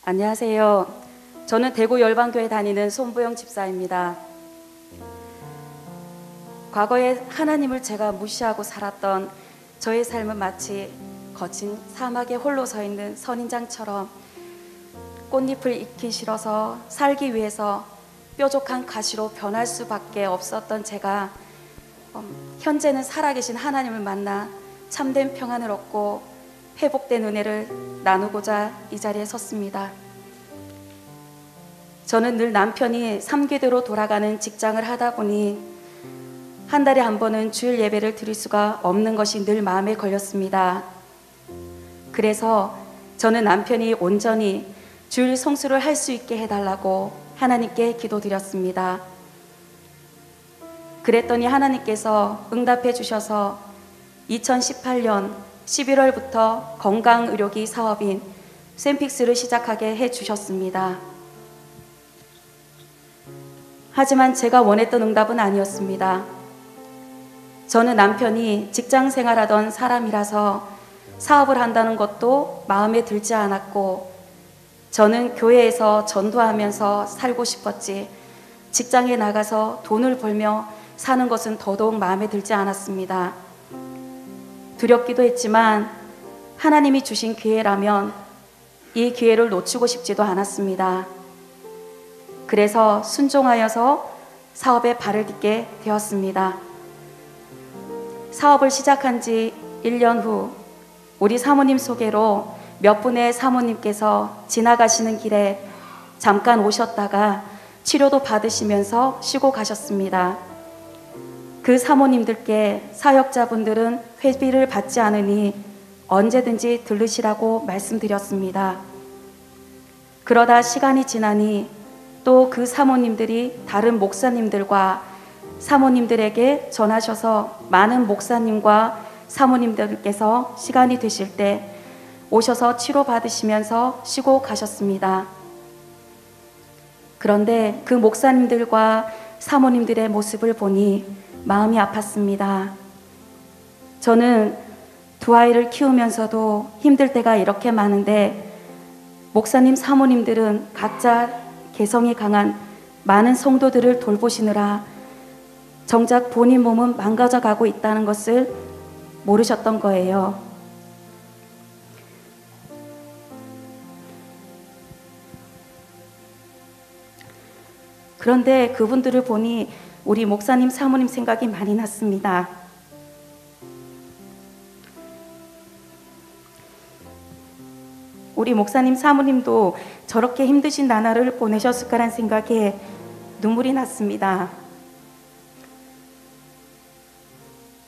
안녕하세요. 저는 대구 열방교회 다니는 손부영 집사입니다. 과거에 하나님을 제가 무시하고 살았던 저의 삶은 마치 거친 사막에 홀로 서 있는 선인장처럼 꽃잎을 익히 실어서 살기 위해서 뾰족한 가시로 변할 수밖에 없었던 제가 현재는 살아계신 하나님을 만나 참된 평안을 얻고 회복된 은혜를 나누고자 이 자리에 섰습니다. 저는 늘 남편이 3교대로 돌아가는 직장을 하다 보니 한 달에 한 번은 주일 예배를 드릴 수가 없는 것이 늘 마음에 걸렸습니다. 그래서 저는 남편이 온전히 주일 성수를 할 수 있게 해달라고 하나님께 기도드렸습니다. 그랬더니 하나님께서 응답해 주셔서 2018년 11월부터 건강의료기 사업인 샘픽스를 시작하게 해주셨습니다. 하지만 제가 원했던 응답은 아니었습니다. 저는 남편이 직장 생활하던 사람이라서 사업을 한다는 것도 마음에 들지 않았고, 저는 교회에서 전도하면서 살고 싶었지 직장에 나가서 돈을 벌며 사는 것은 더더욱 마음에 들지 않았습니다. 두렵기도 했지만 하나님이 주신 기회라면 이 기회를 놓치고 싶지도 않았습니다. 그래서 순종하여서 사업에 발을 딛게 되었습니다. 사업을 시작한 지 1년 후 우리 사모님 소개로 몇 분의 사모님께서 지나가시는 길에 잠깐 오셨다가 치료도 받으시면서 쉬고 가셨습니다. 그 사모님들께 사역자분들은 회비를 받지 않으니 언제든지 들르시라고 말씀드렸습니다. 그러다 시간이 지나니 또 그 사모님들이 다른 목사님들과 사모님들에게 전하셔서 많은 목사님과 사모님들께서 시간이 되실 때 오셔서 치료받으시면서 쉬고 가셨습니다. 그런데 그 목사님들과 사모님들의 모습을 보니 마음이 아팠습니다. 저는 두 아이를 키우면서도 힘들 때가 이렇게 많은데 목사님 사모님들은 각자 개성이 강한 많은 성도들을 돌보시느라 정작 본인 몸은 망가져 가고 있다는 것을 모르셨던 거예요. 그런데 그분들을 보니 우리 목사님 사모님 생각이 많이 났습니다. 우리 목사님 사모님도 저렇게 힘드신 나날을 보내셨을 거란 생각에 눈물이 났습니다.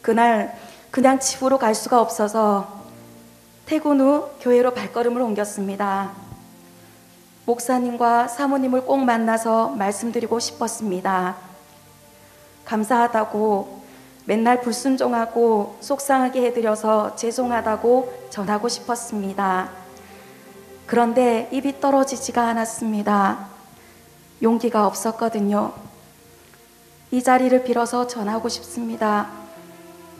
그날 그냥 집으로 갈 수가 없어서 퇴근 후 교회로 발걸음을 옮겼습니다. 목사님과 사모님을 꼭 만나서 말씀드리고 싶었습니다. 감사하다고, 맨날 불순종하고 속상하게 해드려서 죄송하다고 전하고 싶었습니다. 그런데 입이 떨어지지가 않았습니다. 용기가 없었거든요. 이 자리를 빌어서 전하고 싶습니다.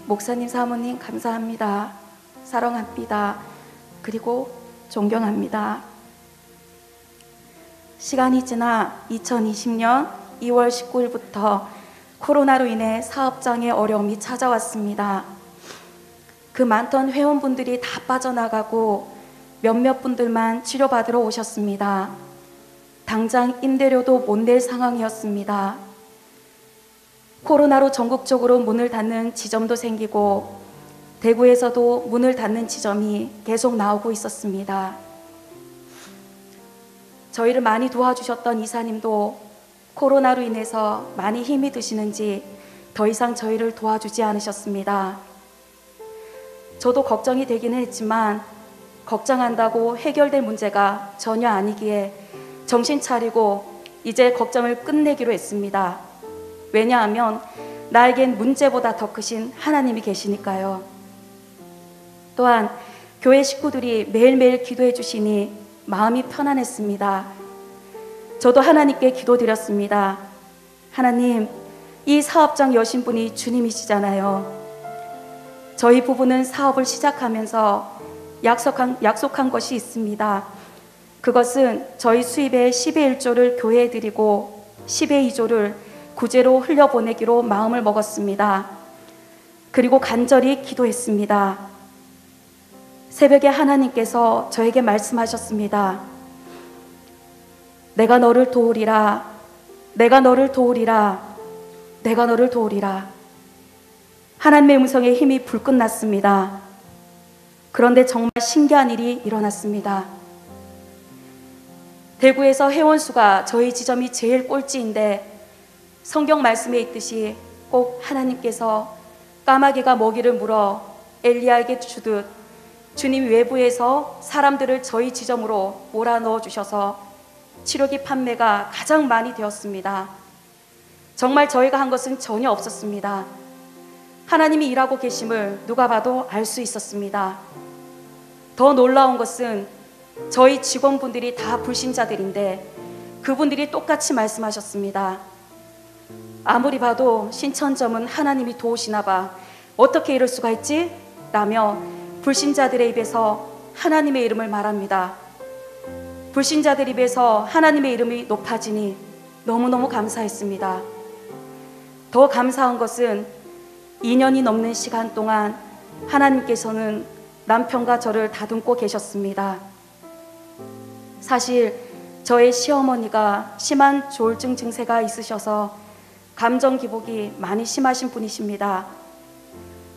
목사님, 사모님 감사합니다. 사랑합니다. 그리고 존경합니다. 시간이 지나 2020년 2월 19일부터 코로나로 인해 사업장에 어려움이 찾아왔습니다. 그 많던 회원분들이 다 빠져나가고 몇몇 분들만 치료받으러 오셨습니다. 당장 임대료도 못 낼 상황이었습니다. 코로나로 전국적으로 문을 닫는 지점도 생기고 대구에서도 문을 닫는 지점이 계속 나오고 있었습니다. 저희를 많이 도와주셨던 이사님도 코로나로 인해서 많이 힘이 드시는지 더 이상 저희를 도와주지 않으셨습니다. 저도 걱정이 되기는 했지만 걱정한다고 해결될 문제가 전혀 아니기에 정신 차리고 이제 걱정을 끝내기로 했습니다. 왜냐하면 나에겐 문제보다 더 크신 하나님이 계시니까요. 또한 교회 식구들이 매일매일 기도해 주시니 마음이 편안했습니다. 저도 하나님께 기도드렸습니다. 하나님, 이 사업장 여신분이 주님이시잖아요. 저희 부부는 사업을 시작하면서 약속한 것이 있습니다. 그것은 저희 수입의 10의 1조를 교회에 드리고 10의 2조를 구제로 흘려보내기로 마음을 먹었습니다. 그리고 간절히 기도했습니다. 새벽에 하나님께서 저에게 말씀하셨습니다. 내가 너를 도우리라. 내가 너를 도우리라. 내가 너를 도우리라. 하나님의 음성에 힘이 불끈 났습니다. 그런데 정말 신기한 일이 일어났습니다. 대구에서 회원수가 저희 지점이 제일 꼴찌인데 성경 말씀에 있듯이 꼭 하나님께서 까마귀가 먹이를 물어 엘리야에게 주듯 주님 외부에서 사람들을 저희 지점으로 몰아넣어 주셔서 치료기 판매가 가장 많이 되었습니다. 정말 저희가 한 것은 전혀 없었습니다. 하나님이 일하고 계심을 누가 봐도 알 수 있었습니다. 더 놀라운 것은 저희 직원분들이 다 불신자들인데 그분들이 똑같이 말씀하셨습니다. 아무리 봐도 신천점은 하나님이 도우시나 봐. 어떻게 이럴 수가 있지? 라며 불신자들의 입에서 하나님의 이름을 말합니다. 불신자들 입에서 하나님의 이름이 높아지니 너무너무 감사했습니다. 더 감사한 것은 2년이 넘는 시간 동안 하나님께서는 남편과 저를 다듬고 계셨습니다. 사실 저의 시어머니가 심한 조울증 증세가 있으셔서 감정 기복이 많이 심하신 분이십니다.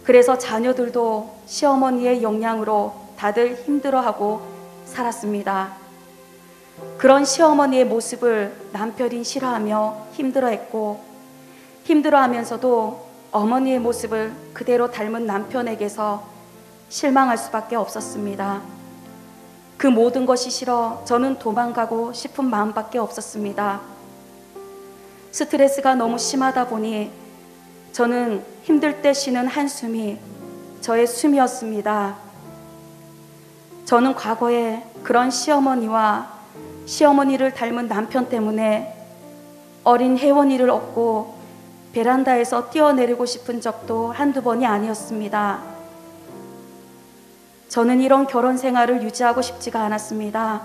그래서 자녀들도 시어머니의 영향으로 다들 힘들어하고 살았습니다. 그런 시어머니의 모습을 남편이 싫어하며 힘들어했고 힘들어하면서도 어머니의 모습을 그대로 닮은 남편에게서 실망할 수밖에 없었습니다. 그 모든 것이 싫어 저는 도망가고 싶은 마음밖에 없었습니다. 스트레스가 너무 심하다 보니 저는 힘들 때 쉬는 한숨이 저의 숨이었습니다. 저는 과거에 그런 시어머니와 시어머니를 닮은 남편 때문에 어린 혜원이를 얻고 베란다에서 뛰어내리고 싶은 적도 한두 번이 아니었습니다. 저는 이런 결혼 생활을 유지하고 싶지가 않았습니다.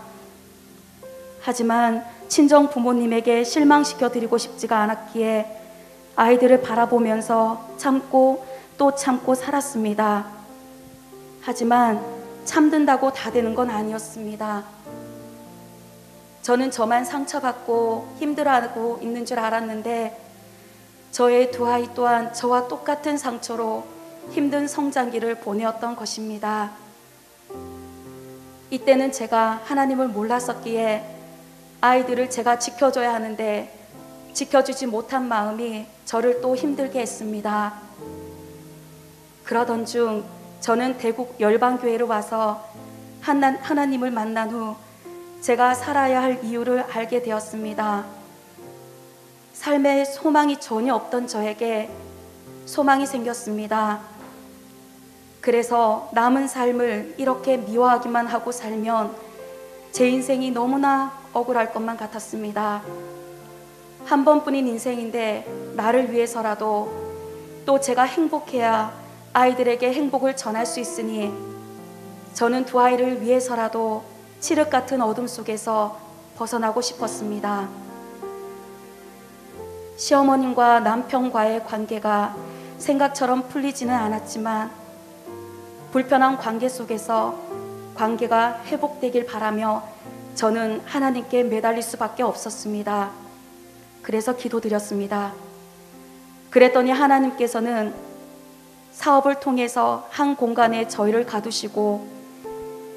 하지만 친정 부모님에게 실망시켜 드리고 싶지가 않았기에 아이들을 바라보면서 참고 또 참고 살았습니다. 하지만 참든다고 다 되는 건 아니었습니다. 저는 저만 상처받고 힘들어하고 있는 줄 알았는데 저의 두 아이 또한 저와 똑같은 상처로 힘든 성장기를 보내었던 것입니다. 이때는 제가 하나님을 몰랐었기에 아이들을 제가 지켜줘야 하는데 지켜주지 못한 마음이 저를 또 힘들게 했습니다. 그러던 중 저는 대국 열방교회로 와서 하나님을 만난 후 제가 살아야 할 이유를 알게 되었습니다. 삶에 소망이 전혀 없던 저에게 소망이 생겼습니다. 그래서 남은 삶을 이렇게 미워하기만 하고 살면 제 인생이 너무나 억울할 것만 같았습니다. 한 번뿐인 인생인데 나를 위해서라도 또 제가 행복해야 아이들에게 행복을 전할 수 있으니 저는 두 아이를 위해서라도 칠흑 같은 어둠 속에서 벗어나고 싶었습니다. 시어머님과 남편과의 관계가 생각처럼 풀리지는 않았지만 불편한 관계 속에서 관계가 회복되길 바라며 저는 하나님께 매달릴 수밖에 없었습니다. 그래서 기도드렸습니다. 그랬더니 하나님께서는 사업을 통해서 한 공간에 저희를 가두시고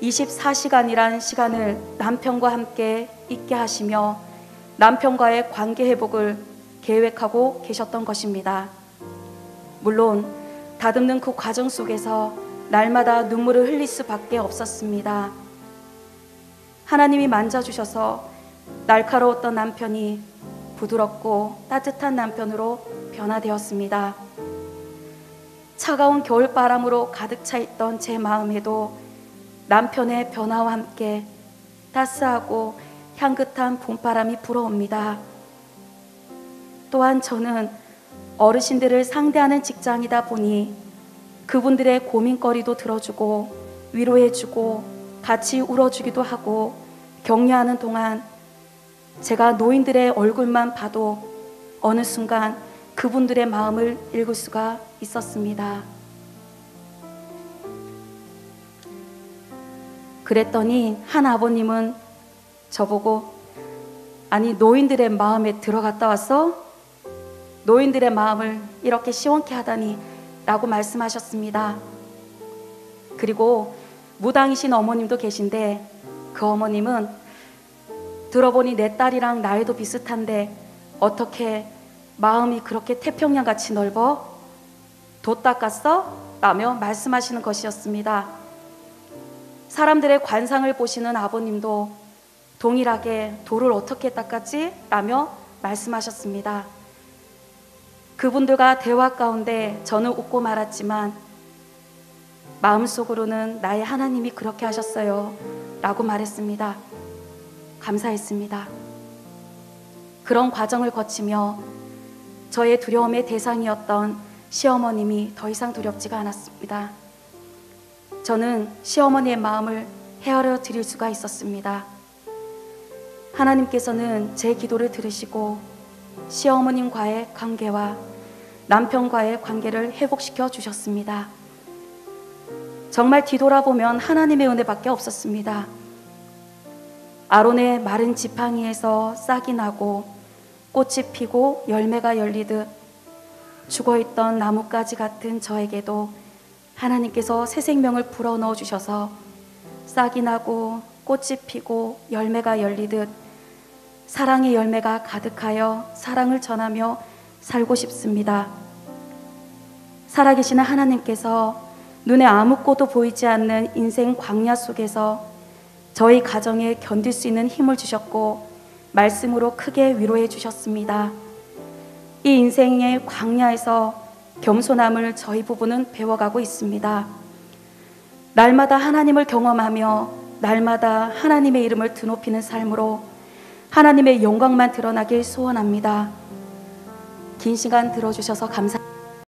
24시간이란 시간을 남편과 함께 있게 하시며 남편과의 관계 회복을 계획하고 계셨던 것입니다. 물론 다듬는 그 과정 속에서 날마다 눈물을 흘릴 수밖에 없었습니다. 하나님이 만져주셔서 날카로웠던 남편이 부드럽고 따뜻한 남편으로 변화되었습니다. 차가운 겨울바람으로 가득 차 있던 제 마음에도 남편의 변화와 함께 따스하고 향긋한 봄바람이 불어옵니다. 또한 저는 어르신들을 상대하는 직장이다 보니 그분들의 고민거리도 들어주고 위로해주고 같이 울어주기도 하고 격려하는 동안 제가 노인들의 얼굴만 봐도 어느 순간 그분들의 마음을 읽을 수가 있었습니다. 그랬더니 한 아버님은 저보고, 아니 노인들의 마음에 들어갔다 왔어? 노인들의 마음을 이렇게 시원케 하다니 라고 말씀하셨습니다. 그리고 무당이신 어머님도 계신데 그 어머님은 들어보니 내 딸이랑 나이도 비슷한데 어떻게 마음이 그렇게 태평양같이 넓어? 도 닦았어? 라며 말씀하시는 것이었습니다. 사람들의 관상을 보시는 아버님도 동일하게 도를 어떻게 닦았지? 라며 말씀하셨습니다. 그분들과 대화 가운데 저는 웃고 말았지만 마음속으로는 나의 하나님이 그렇게 하셨어요 라고 말했습니다. 감사했습니다. 그런 과정을 거치며 저의 두려움의 대상이었던 시어머님이 더 이상 두렵지가 않았습니다. 저는 시어머니의 마음을 헤아려 드릴 수가 있었습니다. 하나님께서는 제 기도를 들으시고 시어머님과의 관계와 남편과의 관계를 회복시켜 주셨습니다. 정말 뒤돌아보면 하나님의 은혜밖에 없었습니다. 아론의 마른 지팡이에서 싹이 나고 꽃이 피고 열매가 열리듯 죽어있던 나뭇가지 같은 저에게도 하나님께서 새 생명을 불어넣어 주셔서 싹이 나고 꽃이 피고 열매가 열리듯 사랑의 열매가 가득하여 사랑을 전하며 살고 싶습니다. 살아계시는 하나님께서 눈에 아무것도 보이지 않는 인생 광야 속에서 저희 가정에 견딜 수 있는 힘을 주셨고 말씀으로 크게 위로해 주셨습니다. 이 인생의 광야에서 겸손함을 저희 부부는 배워가고 있습니다. 날마다 하나님을 경험하며 날마다 하나님의 이름을 드높이는 삶으로 하나님의 영광만 드러나길 소원합니다. 긴 시간 들어주셔서 감사합니다.